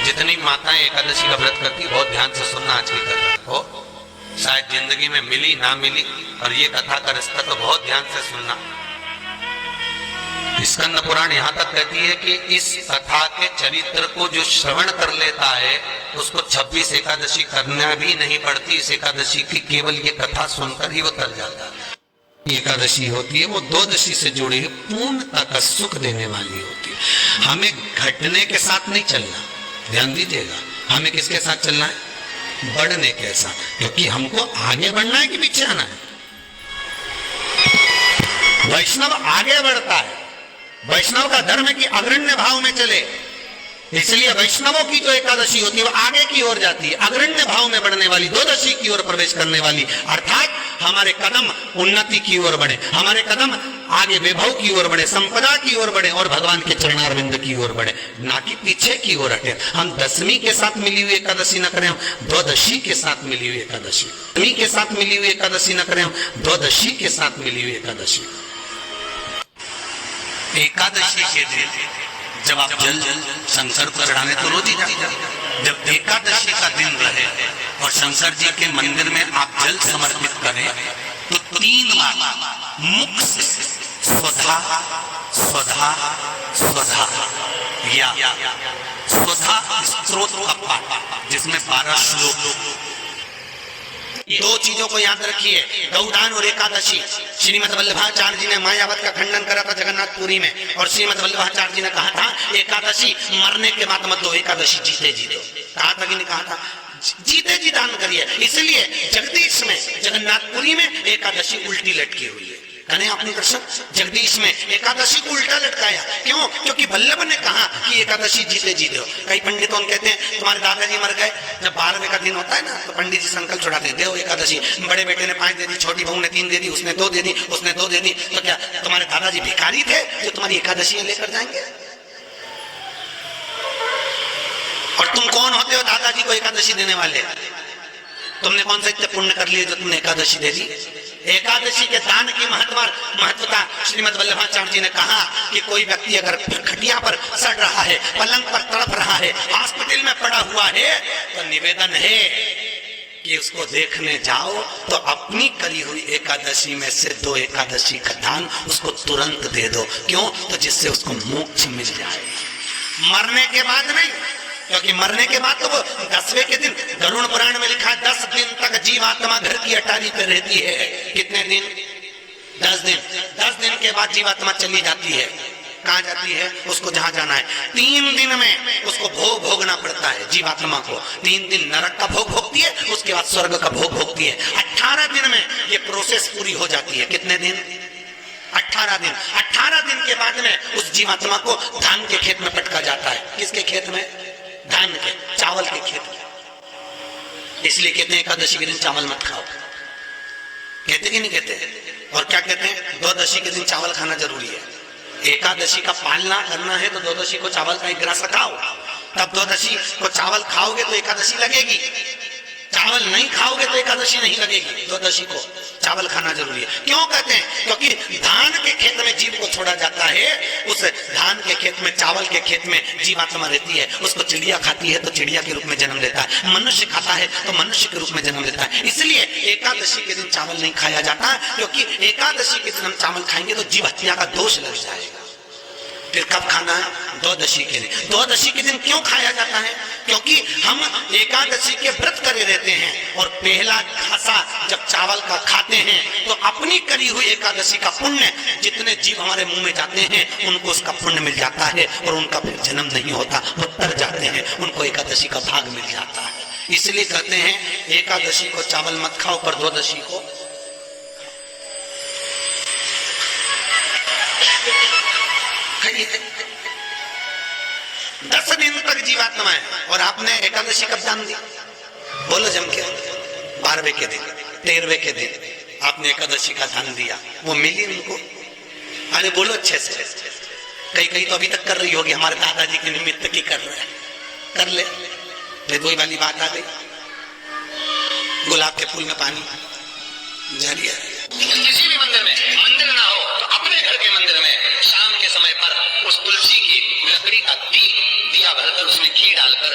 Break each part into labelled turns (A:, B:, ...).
A: जितनी माताएं एकादशी का व्रत करती बहुत ध्यान से सुनना आज की कथा हो, शायद जिंदगी में मिली ना मिली, और ये कथा का रिश्ता तो बहुत ध्यान से सुनना। स्कंद पुराण यहाँ तक कहती है कि इस कथा के चरित्र को जो श्रवण कर लेता है उसको 26 एकादशी करना भी नहीं पड़ती। इस एकादशी की केवल ये कथा सुनकर ही वो तर जाता है। एकादशी होती है वो द्वादशी से जुड़ी है, पूर्णता का सुख देने वाली होती है। हमें घटने के साथ नहीं चलना, ध्यान दीजिएगा। हमें किसके साथ चलना है? बढ़ने के साथ, क्योंकि हमको आगे बढ़ना है कि पीछे आना है। वैष्णव आगे बढ़ता है, वैष्णव का धर्म है कि अग्रण्य भाव में चले, इसलिए वैष्णवों की जो एकादशी होती है वो आगे की ओर जाती है, अग्रण्य भाव में बढ़ने वाली, द्वादशी की ओर प्रवेश करने वाली, अर्थात हमारे कदम उन्नति की ओर बढ़े, हमारे कदम आगे वैभव की ओर बढ़े, संपदा की ओर बढ़े और भगवान के चरणारविंद की ओर बढ़े, ना कि पीछे की ओर हटे। हम दसवीं के साथ मिली हुई एकादशी न करें, हम द्वादशी के साथ मिली हुई एकादशी, दसवीं के साथ मिली हुई एकादशी न करें, हम द्वादशी के साथ मिली हुई एकादशी। एकादशी के दिन जब आप जल शंकर को चढ़ाने तो रोज ही जाते, जब एकादशी का दिन रहे और शंकर जी के मंदिर में आप जल समर्पित करें तो 3 बार मुख से स्वधा स्वधा स्वधा या स्वधा स्त्रोत का पाठ, जिसमें 12 श्लोक। 2 चीजों को याद रखिए, गौदान और एकादशी। श्रीमद् वल्लभाचार्य जी ने मायावत का खंडन करा था जगन्नाथपुरी में, और श्रीमद् वल्लभाचार्य जी ने कहा था एकादशी मरने के बाद मत दो, एकादशी जीते जी दो। कहा था कि नहीं कहा था? जीते जी दान करिए। इसलिए जगदीश में, जगन्नाथपुरी में एकादशी उल्टी लटकी हुई है। कने आपने दर्शन, जगदीश में एकादशी को उल्टा लटकाया, क्यों? क्योंकि वल्लभ ने कहा कि एकादशी जीते जी दो। कई पंडितों कहते हैं तुम्हारे दादाजी मर गए, जब 12वें का दिन होता है ना तो पंडित जी संकल्प छुड़ाते हैं, दो एकादशी। बड़े बेटे ने 5 दे दी, छोटी बहू ने 3 दे दी, उसने 2 दे दी, उसने 2 दे दी, तो क्या तुम्हारे दादाजी भिखारी थे जो तुम्हारी एकादशी लेकर जाएंगे? और तुम कौन होते हो दादाजी को एकादशी देने वाले? तुमने कौन सा इतने पुण्य कर लिए जो तुमने एकादशी दे दी? एकादशी के दान की महत्वता श्रीमद् वल्लभाचार्य जी ने कहा कि कोई व्यक्ति अगर खटिया पर सड़ रहा है, पलंग पर तड़प रहा है, हॉस्पिटल में पड़ा हुआ है, तो निवेदन है कि उसको देखने जाओ तो अपनी करी हुई एकादशी में से 2 एकादशी का दान उसको तुरंत दे दो। क्यों? तो जिससे उसको मोक्ष मिल जाए, मरने के बाद नहीं। क्योंकि मरने के बाद तो वो 10वें के दिन, गरुड़ पुराण में लिखा है 10 दिन तक जीवात्मा घर की अटारी पे रहती है। कितने दिन? 10 दिन। 10 दिन के बाद जीवात्मा चली जाती है। कहाँ जाती है? उसको जहां जाना है। 3 दिन में उसको भोग भोगना पड़ता है जीवात्मा को। 3 दिन नरक का भोग भोगती है, उसके बाद स्वर्ग का भोग भोगती है। 18 दिन में ये प्रोसेस पूरी हो जाती है। कितने दिन? 18 दिन। 18 दिन के बाद में उस जीवात्मा को धान के खेत में पटका जाता है। किसके खेत में? धान के, चावल के खेत में। इसलिए कहते हैं एकादशी के दिन चावल मत खाओ। कहते कि नहीं कहते? और क्या कहते हैं? द्वादशी के दिन चावल खाना जरूरी है। एकादशी का पालना करना है तो द्वादशी को चावल का 1 गिलास खाओ, तब द्वादशी को चावल खाओगे तो एकादशी लगेगी। चावल नहीं खाओगे तो एकादशी नहीं लगेगी। द्वादशी को चावल खाना जरूरी है। क्यों कहते हैं? क्योंकि धान के खेत में जीव को छोड़ा जाता है, उस धान के खेत में, चावल के खेत में जीवात्मा रहती है। उसको चिड़िया खाती है तो चिड़िया के रूप में जन्म लेता है, मनुष्य खाता है तो मनुष्य के रूप में जन्म लेता है। इसलिए एकादशी के दिन चावल नहीं खाया जाता, क्योंकि एकादशी के दिन हम चावल खाएंगे तो जीव हत्या का दोष लग जाएगा। फिर कब खाना है? द्वादशी के दिन। द्वादशी के दिन क्यों खाया जाता है? क्योंकि हम एकादशी के व्रत करे रहते हैं, और पहला खासा जब चावल का खाते हैं तो अपनी करी हुई एकादशी का पुण्य, जितने जीव हमारे मुंह में जाते हैं उनको उसका पुण्य मिल जाता है, और उनका फिर जन्म नहीं होता, वो तर जाते हैं, उनको एकादशी का भाग मिल जाता है। इसलिए कहते हैं एकादशी को चावल मत खाओ, पर द्वादशी को खाइए। 10 दिन तक जीवात्मा है, और आपने एकादशी कब जान दी? बोलो जम के। 12वें के दिन, 13वें के दिन आपने एकादशी का ध्यान दिया, वो मिली उनको। अरे बोलो अच्छे से। कई तो अभी तक कर रही होगी, हमारे दादाजी के निमित्त की कर रहे हैं, कर ले। वही वाली बात आ गई, गुलाब के फूल में पानी जारी है। किसी भी मंदिर में, मंदिर ना हो तो अपने घर के मंदिर में शाम के समय पर उस तुलसी की लकड़ी का दिया भरकर उसमें घी डालकर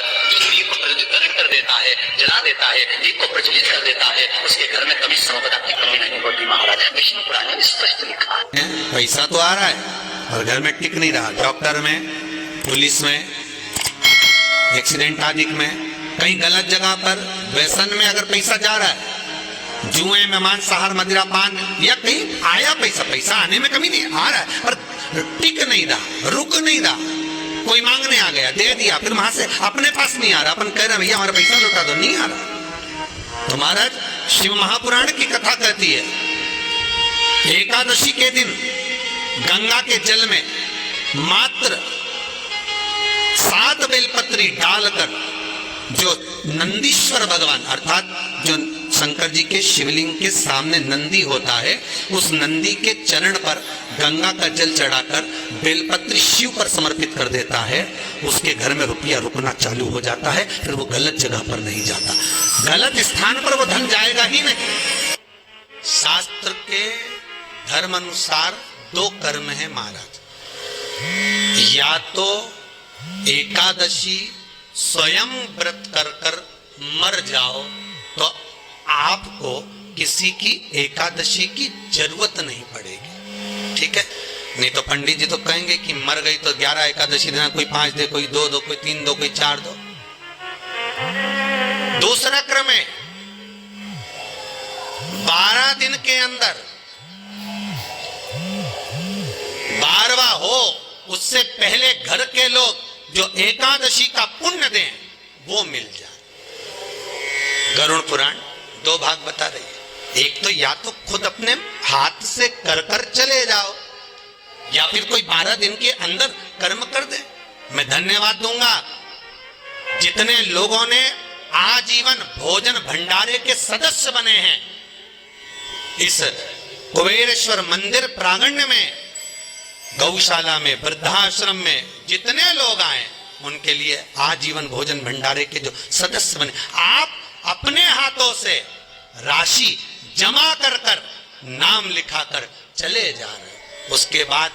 B: जला देता है, दीप को प्रज्वलित कर देता है, उसके घर में कभी संपदा की कमी नहीं होती महाराज। विष्णु पुराण में स्पष्ट लिखा है।
A: पैसा तो आ रहा है और घर में टिक नहीं रहा। डॉक्टर में, पुलिस में, एक्सीडेंट आदि में, कहीं गलत जगह पर, व्यसन में अगर पैसा जा रहा है, जुए में, मांसाहार, मदिरा पान, या कहीं आया पैसा, पैसा आने में कमी नहीं, आ रहा है पर टिक नहीं रहा, रुक नहीं रहा। कोई मांगने आ गया, दे दिया, फिर वहां से अपने पास नहीं आ रहा, अपन कह रहे भैया हमारा पैसा लौटा दो, नहीं आ रहा। तो महाराज शिव महापुराण की कथा कहती है एकादशी के दिन गंगा के जल में मात्र 7 बेलपत्री डालकर जो नंदीश्वर भगवान अर्थात जो शंकर जी के शिवलिंग के सामने नंदी होता है, उस नंदी के चरण पर गंगा का जल चढ़ाकर बेलपत्री शिव पर समर्पित कर देता है, उसके घर में रुपया रुकना चालू हो जाता है। फिर वो गलत जगह पर नहीं जाता, गलत स्थान पर वो धन जाएगा ही नहीं। शास्त्र के धर्म अनुसार 2 कर्म है महाराज, या तो एकादशी स्वयं व्रत कर कर मर जाओ तो आपको किसी की एकादशी की जरूरत नहीं पड़ेगी, ठीक है। नहीं तो पंडित जी तो कहेंगे कि मर गई तो 11 एकादशी देना, कोई 5 दे, कोई 2 दो, कोई 3 दो, कोई 4 दो। दूसरा क्रम है 12 दिन के अंदर 12वां हो, उससे पहले घर के लोग जो एकादशी का पुण्य दें वो मिल जाए। गरुड़ पुराण 2 भाग बता रही है। एक तो या तो खुद अपने हाथ से कर कर चले जाओ, या फिर कोई 12 दिन के अंदर कर्म कर दे। मैं धन्यवाद दूंगा जितने लोगों ने आजीवन भोजन भंडारे के सदस्य बने हैं। इस कुबेरेश्वर मंदिर प्रांगण में, गौशाला में, वृद्धाश्रम में जितने लोग आए उनके लिए आजीवन भोजन भंडारे के जो सदस्य बने, आप अपने हाथों से राशि जमा कर कर नाम लिखा कर चले जा रहे। उसके बाद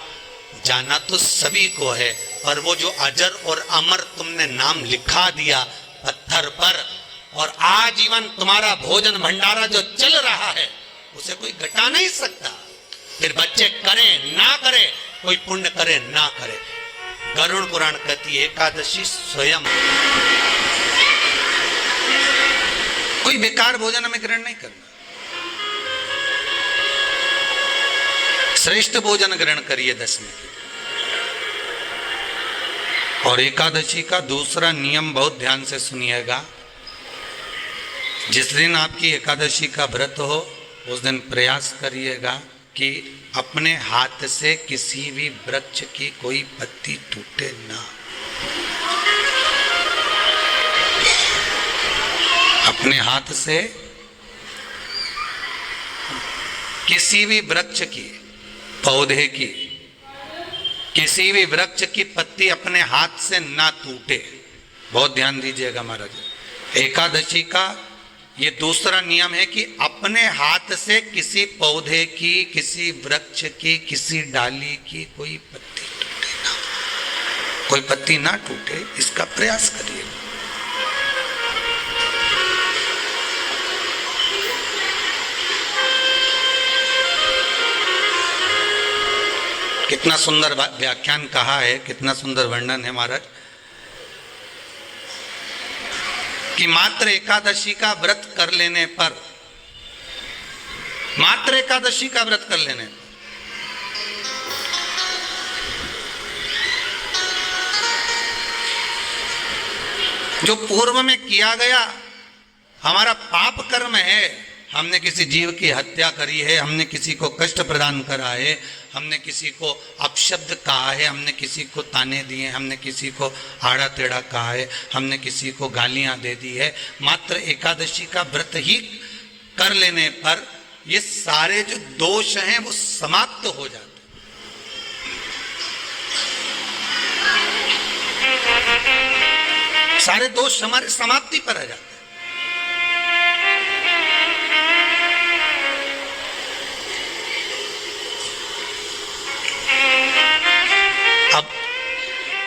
A: जाना तो सभी को है, और वो जो अजर और अमर तुमने नाम लिखा दिया पत्थर पर, और आजीवन तुम्हारा भोजन भंडारा जो चल रहा है उसे कोई घटा नहीं सकता। फिर बच्चे करें ना करें, कोई पुण्य करे ना करे, गरुड़ पुराण कहती है एकादशी स्वयं। कोई बेकार भोजन में ग्रहण नहीं करना, श्रेष्ठ भोजन ग्रहण करिए 10वीं के। और एकादशी का दूसरा नियम बहुत ध्यान से सुनिएगा। जिस दिन आपकी एकादशी का व्रत हो उस दिन प्रयास करिएगा कि अपने हाथ से किसी भी वृक्ष की कोई पत्ती टूटे ना। अपने हाथ से किसी भी वृक्ष की, पौधे की, किसी भी वृक्ष की पत्ती अपने हाथ से ना टूटे। बहुत ध्यान दीजिएगा महाराज। एकादशी का ये दूसरा नियम है कि अपने हाथ से किसी पौधे की, किसी वृक्ष की, किसी डाली की कोई पत्ती टूटे ना, कोई पत्ती ना टूटे, इसका प्रयास करिए। कितना सुंदर व्याख्यान कहा है, कितना सुंदर वर्णन है महाराज कि मात्र एकादशी का व्रत कर लेने पर, मात्र एकादशी का व्रत कर लेने पर जो पूर्व में किया गया हमारा पाप कर्म है, हमने किसी जीव की हत्या करी है, हमने किसी को कष्ट प्रदान करा है, हमने किसी को अपशब्द कहा है, हमने किसी को ताने दिए, हमने किसी को आड़ा टेढ़ा कहा है, हमने किसी को गालियां दे दी है, मात्र एकादशी का व्रत ही कर लेने पर ये सारे जो दोष हैं वो समाप्त हो जाते हैं। सारे दोष हमारे समाप्ति पर आ जाते हैं। अब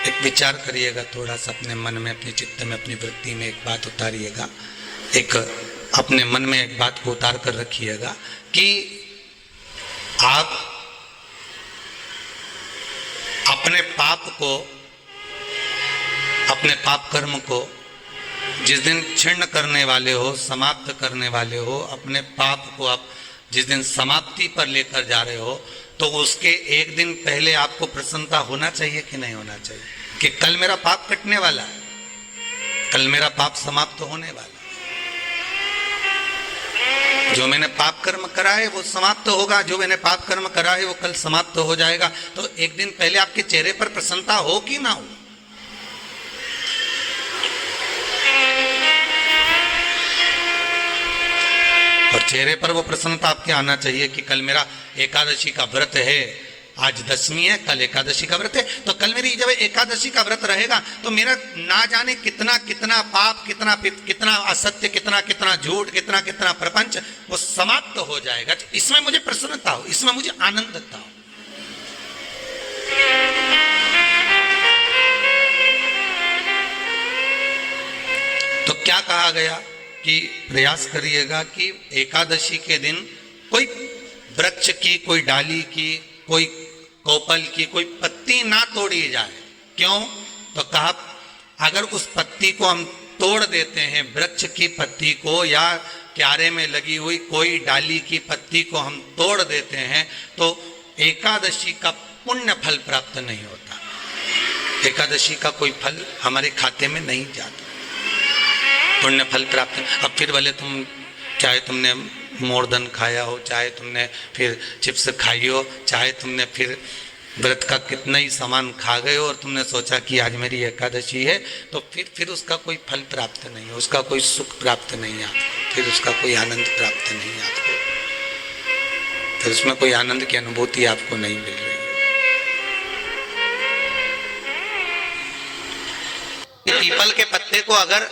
A: एक विचार करिएगा, थोड़ा सा अपने मन में, अपने चित्त में, अपनी वृत्ति में एक बात उतारिएगा, एक अपने मन में एक बात को उतार कर रखिएगा कि आप अपने पाप को, अपने पाप कर्म को जिस दिन क्षीण करने वाले हो, समाप्त करने वाले हो, अपने पाप को आप जिस दिन समाप्ति पर लेकर जा रहे हो, तो उसके एक दिन पहले आपको प्रसन्नता होना चाहिए कि नहीं होना चाहिए कि कल मेरा पाप कटने वाला है, कल मेरा पाप समाप्त होने वाला है। जो मैंने पाप कर्म करा है वो समाप्त होगा, जो मैंने पाप कर्म करा है वो कल समाप्त हो जाएगा। तो एक दिन पहले आपके चेहरे पर प्रसन्नता हो कि ना हो? और चेहरे पर वो प्रसन्नता आपके आना चाहिए कि कल मेरा एकादशी का व्रत है, आज दशमी है, कल एकादशी का व्रत है, तो कल मेरी जब एकादशी का व्रत रहेगा तो मेरा ना जाने कितना कितना पाप, कितना असत्य, कितना झूठ, कितना प्रपंच वो समाप्त हो जाएगा। तो इसमें मुझे प्रसन्नता हो, इसमें मुझे आनंदता हो। तो क्या कहा गया कि प्रयास करिएगा कि एकादशी के दिन कोई वृक्ष की, कोई डाली की, कोई कोपल की कोई पत्ती ना तोड़ी जाए। क्यों? तो कहा अगर उस पत्ती को हम तोड़ देते हैं, वृक्ष की पत्ती को या क्यारे में लगी हुई कोई डाली की पत्ती को हम तोड़ देते हैं, तो एकादशी का पुण्य फल प्राप्त नहीं होता, एकादशी का कोई फल हमारे खाते में नहीं जाता, पुण्य फल प्राप्त। अब फिर भले तुम चाहे तुमने मोरदन खाया हो, चाहे तुमने फिर चिप्स खाई हो, चाहे तुमने फिर व्रत का कितना ही सामान खा गए हो और तुमने सोचा कि आज मेरी एकादशी है, तो फिर उसका कोई फल प्राप्त नहीं है, उसका कोई सुख प्राप्त नहीं है आपको, फिर उसका कोई आनंद प्राप्त नहीं है आपको, फिर उसमें कोई आनंद की अनुभूति आपको नहीं मिल रही। पीपल के पत्ते को अगर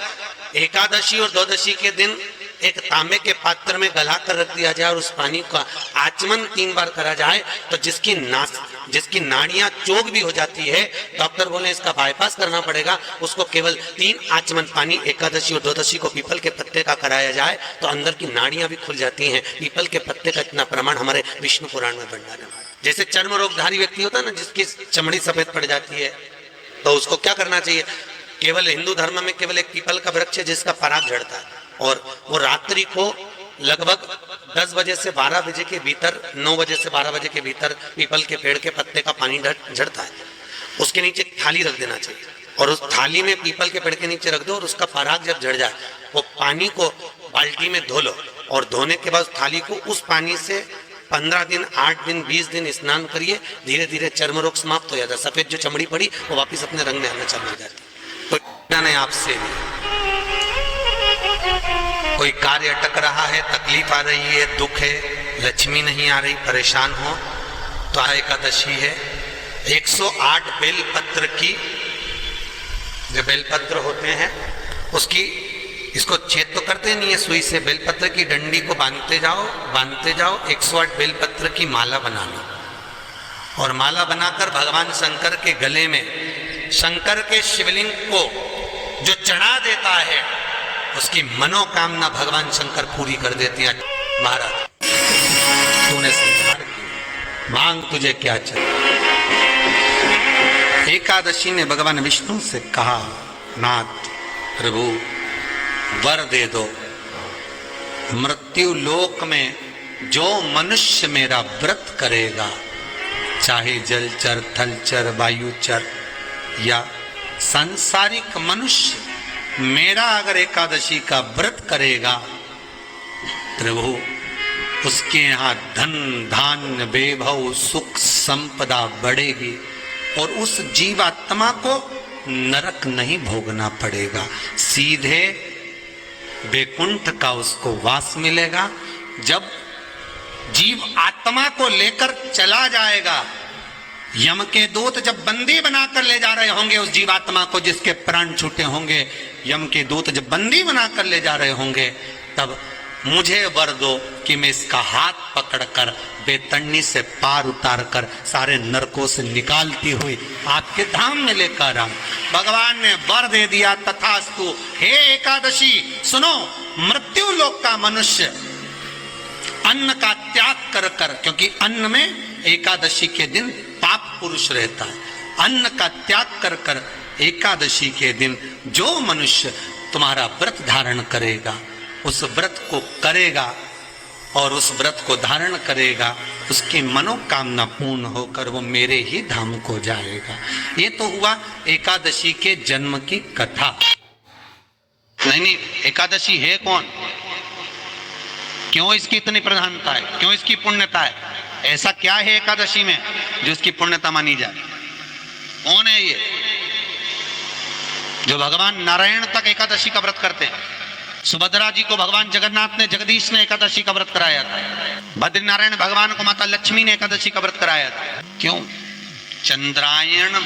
A: एकादशी और द्वादशी के दिन एक तांबे के पात्र में गला कर रख दिया जाए और उस पानी का आचमन 3 बार करा जाए, तो जिसकी नाड़ियां चोक भी हो जाती है, डॉक्टर बोले इसका बाईपास करना पड़ेगा, उसको केवल 3 आचमन पानी एकादशी और द्वादशी को पीपल के पत्ते का कराया जाए तो अंदर की नाड़ियां भी खुल जाती हैं। पीपल के पत्ते का इतना प्रमाण हमारे विष्णु पुराण में भंडार है। जैसे चर्म रोगधारी व्यक्ति होता है ना, जिसकी चमड़ी सफेद पड़ जाती है, तो उसको क्या करना चाहिए? केवल हिंदू धर्म में केवल एक पीपल का वृक्ष है जिसका पराग झड़ता है, और वो रात्रि को लगभग 10 बजे से 12 बजे के भीतर, 9 बजे से 12 बजे के भीतर पीपल के पेड़ के पत्ते का पानी झड़ता है, उसके नीचे थाली रख देना चाहिए और उस थाली में पीपल के पेड़ के नीचे रख दो और उसका पराग जब झड़ जाए वो पानी को बाल्टी में धो लो और धोने के बाद थाली को उस पानी से 15 दिन, 8 दिन, 20 दिन स्नान करिए, धीरे धीरे चर्म रोग समाप्त हो जाता है। सफेद जो चमड़ी पड़ी वो वापिस अपने रंग में आना चालू हो जाती है। नहीं आपसे कोई कार्य अटक रहा है, तकलीफ आ रही है, दुख है, लक्ष्मी नहीं आ रही, परेशान हो, तो एकादशी है। 108 बेलपत्र की, जो बेलपत्र होते हैं उसकी, इसको छेद तो करते नहीं है सुई से, बेलपत्र की डंडी को बांधते जाओ 108 बेलपत्र की माला बना लो और माला बनाकर भगवान शंकर के गले में, शंकर के शिवलिंग को जो चढ़ा देता है उसकी मनोकामना भगवान शंकर पूरी कर देते हैं। महाराज तूने संहार किया, मांग तुझे क्या चाहिए। एकादशी ने भगवान विष्णु से कहा, नाथ प्रभु वर दे दो, मृत्यु लोक में जो मनुष्य मेरा व्रत करेगा, चाहे जलचर, थलचर, वायुचर या सांसारिक मनुष्य, मेरा अगर एकादशी का व्रत करेगा, प्रभु उसके यहाँ धन धान्य वैभव सुख संपदा बढ़ेगी और उस जीवात्मा को नरक नहीं भोगना पड़ेगा, सीधे वैकुंठ का उसको वास मिलेगा। जब जीव आत्मा को लेकर चला जाएगा, यम के दूत जब बंदी बनाकर ले जा रहे होंगे उस जीवात्मा को जिसके प्राण छूटे होंगे, यम के दूत जब बंदी बनाकर ले जा रहे होंगे, तब मुझे वर दो कि मैं इसका हाथ पकड़कर बेतन्नी से पार उतार कर सारे नरकों से निकालती हुई आपके धाम में लेकर आऊं। भगवान ने वर दे दिया, तथास्तु। हे एकादशी सुनो, मृत्यु लोक का मनुष्य अन्न का त्याग कर कर, क्योंकि अन्न में एकादशी के दिन पाप पुरुष रहता है, अन्न का त्याग कर कर एकादशी के दिन जो मनुष्य तुम्हारा व्रत धारण करेगा, उस व्रत को करेगा और उस व्रत को धारण करेगा, उसकी मनोकामना पूर्ण होकर वो मेरे ही धाम को जाएगा। ये तो हुआ एकादशी के जन्म की कथा। नहीं, एकादशी है कौन, क्यों इसकी इतनी प्रधानता है, क्यों इसकी पुण्यता है, ऐसा क्या है एकादशी में जो इसकी पुण्यता मानी जाए? कौन है ये? जो भगवान नारायण तक एकादशी का व्रत करते हैं। सुभद्रा जी को भगवान जगन्नाथ ने, जगदीश ने एकादशी का व्रत कराया था। बद्रीनारायण भगवान को माता लक्ष्मी ने एकादशी का व्रत कराया था। क्यों? चंद्रायण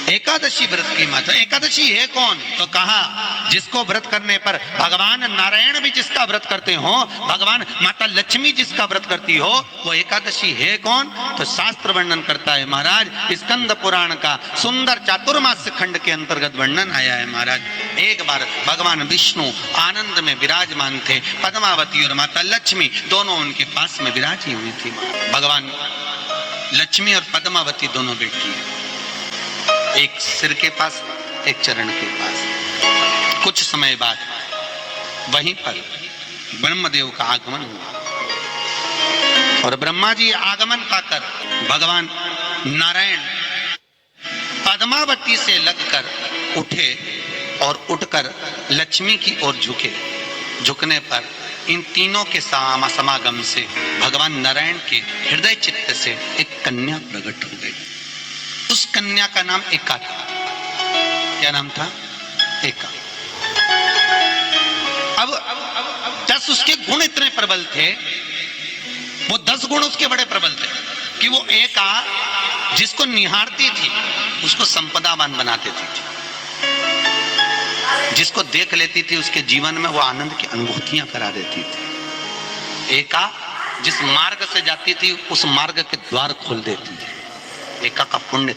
A: एकादशी व्रत की माता। एकादशी है कौन? तो कहा जिसको व्रत करने पर भगवान नारायण भी जिसका व्रत करते हो, भगवान माता लक्ष्मी जिसका व्रत करती हो, वो एकादशी है कौन? तो शास्त्र वर्णन करता है महाराज, स्कंद पुराण का सुंदर चातुर्मास्य खंड के अंतर्गत वर्णन आया है महाराज। एक बार भगवान विष्णु आनंद में विराजमान थे, पद्मावती और माता लक्ष्मी दोनों उनके पास में विराजी हुई थी। भगवान लक्ष्मी और पद्मावती दोनों बैठी, एक सिर के पास, एक चरण के पास। कुछ समय बाद वहीं पर ब्रह्मदेव का आगमन हुआ और ब्रह्मा जी आगमन पाकर भगवान नारायण पद्मावती से लगकर उठे और उठकर लक्ष्मी की ओर झुके। झुकने पर इन तीनों के समागम से भगवान नारायण के हृदय चित्त से एक कन्या प्रकट हो गई। उस कन्या का नाम एका था। क्या नाम था? एका। अब 10 उसके गुण इतने प्रबल थे, वो 10 गुण उसके बड़े प्रबल थे कि वो एका जिसको निहारती थी उसको संपदावान बना देती थी, जिसको देख लेती थी उसके जीवन में वो आनंद की अनुभूतियां करा देती थी। एका जिस मार्ग से जाती थी उस मार्ग के द्वार खोल देती थी। एका का पुण्य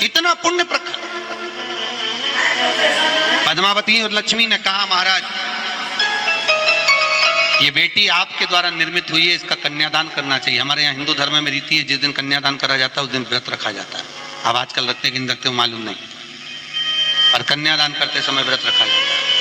A: इतना पुण्य प्रखर। पद्मावती और लक्ष्मी ने कहा महाराज ये बेटी आपके द्वारा निर्मित हुई है, इसका कन्यादान करना चाहिए। हमारे यहाँ हिंदू धर्म में रीति है, जिस दिन कन्यादान करा जाता है उस दिन व्रत रखा जाता है। अब आजकल रखते कि नहीं रखते मालूम नहीं, पर कन्यादान करते समय व्रत रखा जाता है।